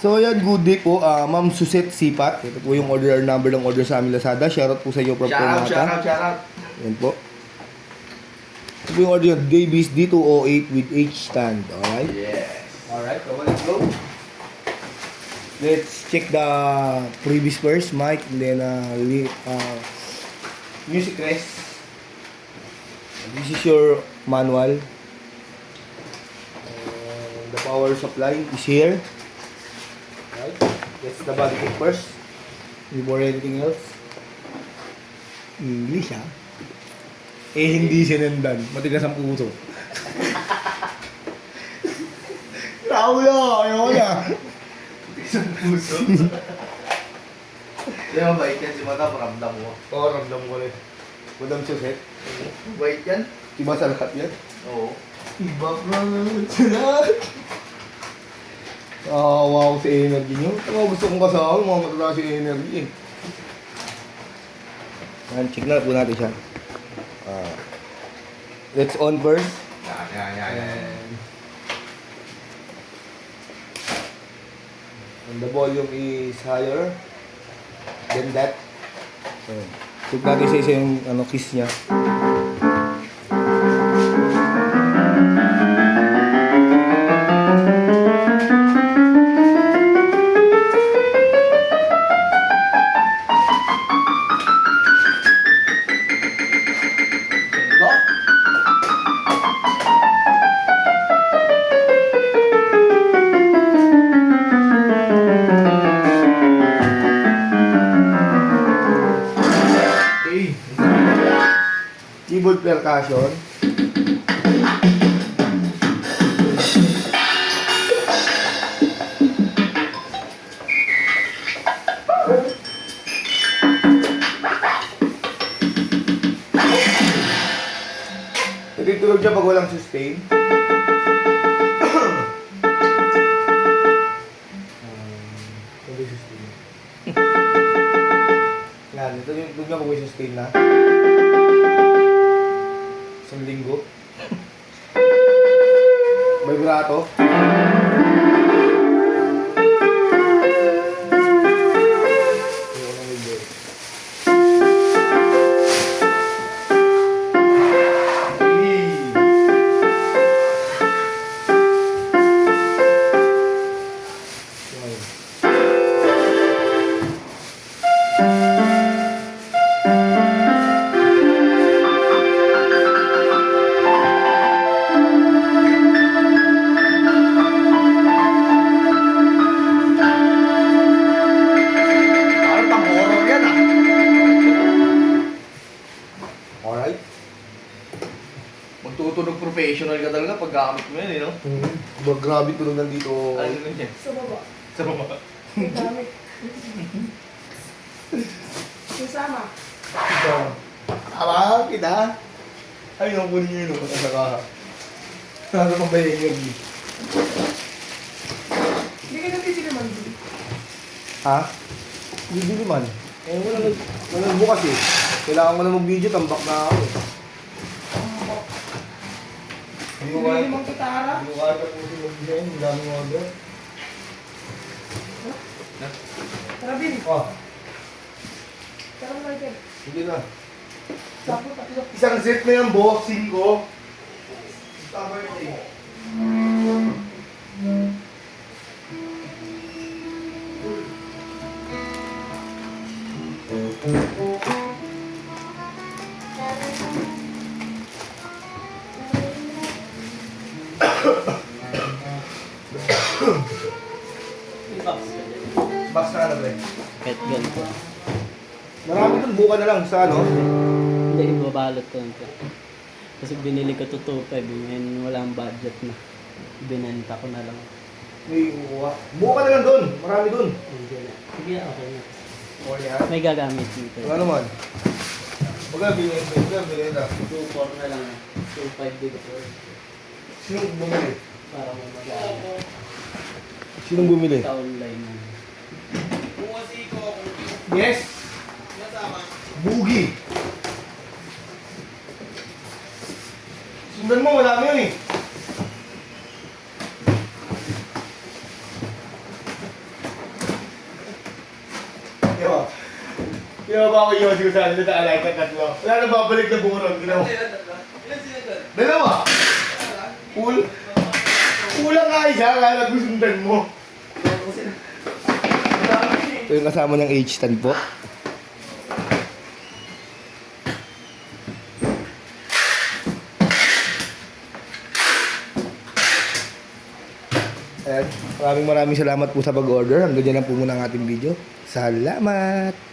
So ayan, good day po. Ma'am Suset Sipat. Ito po yung order number ng order sa aming Lazada. Shoutout po sa inyo from Shout Permata. out. Ayan po. Ito po yung order yung Davies D208 with H stand. Alright? Yes. Alright, so let's go. Let's check the previous first, mic, and then music rest. This is your manual. The power supply is here. Right? That's the body kit first. Before anything else. English ha? Eh hindi sinendan. Matigas ang puso. Raulo! Ayaw na! Isang puso. Di ba bait yan si Mata? Paramdam mo. Oo, ramdam ko rin. Madam Suset. Bait yan? Diba sa lahat yan? Oo. Iba pa naman sila. Wow sa energy nyo. Ano gusto kong kasama, mga matataas yung energy eh. Yan, check na po natin siya. Let's on first. Yan. And the volume is higher than that. Ayan. Check natin sa isa yung kiss niya. Keyboard percussion. Natutulog siya pag walang sustain. Yan, ito yung tulog niya pag may sustain na. Isang linggo. Vibrato. Parang pang-horror yan ah. Alright. Magtutunog professional ka talaga pag gamit mo yan eh, no? Grabe tunog nandito. Ano yun yan? Sa baba. Sa baba. Ang dami. Susama. Tama kita. Ay, nakunin nyo yun. Saka. Nasa pang ba yung energy? Hindi ka nabibili man. Ha? Bibili man. Eh, walang bukas eh. Kailangan mo na mag-video, tambak na ako eh. Hindi ko kaya. Bibili mong gitara. Hindi ko kaya tapusin mag-design. Ang daming order. Tara, Bin. Oh, Tara, Michael. hindi na. Sapo, tatlo. Isang set na yung boxing ko. Tama yun eh. Box na ano ba eh? Kahit ganito. Marami dun, buka na lang sa ano. Hindi, ibabalot ko nito. Kasi binili ko to 2.5 and walang budget na. Binenta ko na lang. May buka. Buka na lang dun. Marami dun. Hindi na. Sige, okay na. Okay ha? May gagamit nito. Ano naman? Magkabili na. 2.4 na lang. 2.5 dito. Sino bumili? Para mo magamit. Sinong bumili? Sa online na. Yes! Bugi! Sundan mo, wala mo yun eh. Ginawa. Ginawa ko yung ko sa ano na alay ka tatlo. Wala na babalik na buron. Ginawa. Dalawa. Kulang nga isa. Kaya nagsusundan mo. Ito yung kasama ng H-stand po. Ayan. Maraming salamat po sa pag-order. Hanggang dyan lang po muna ang ating video. Salamat!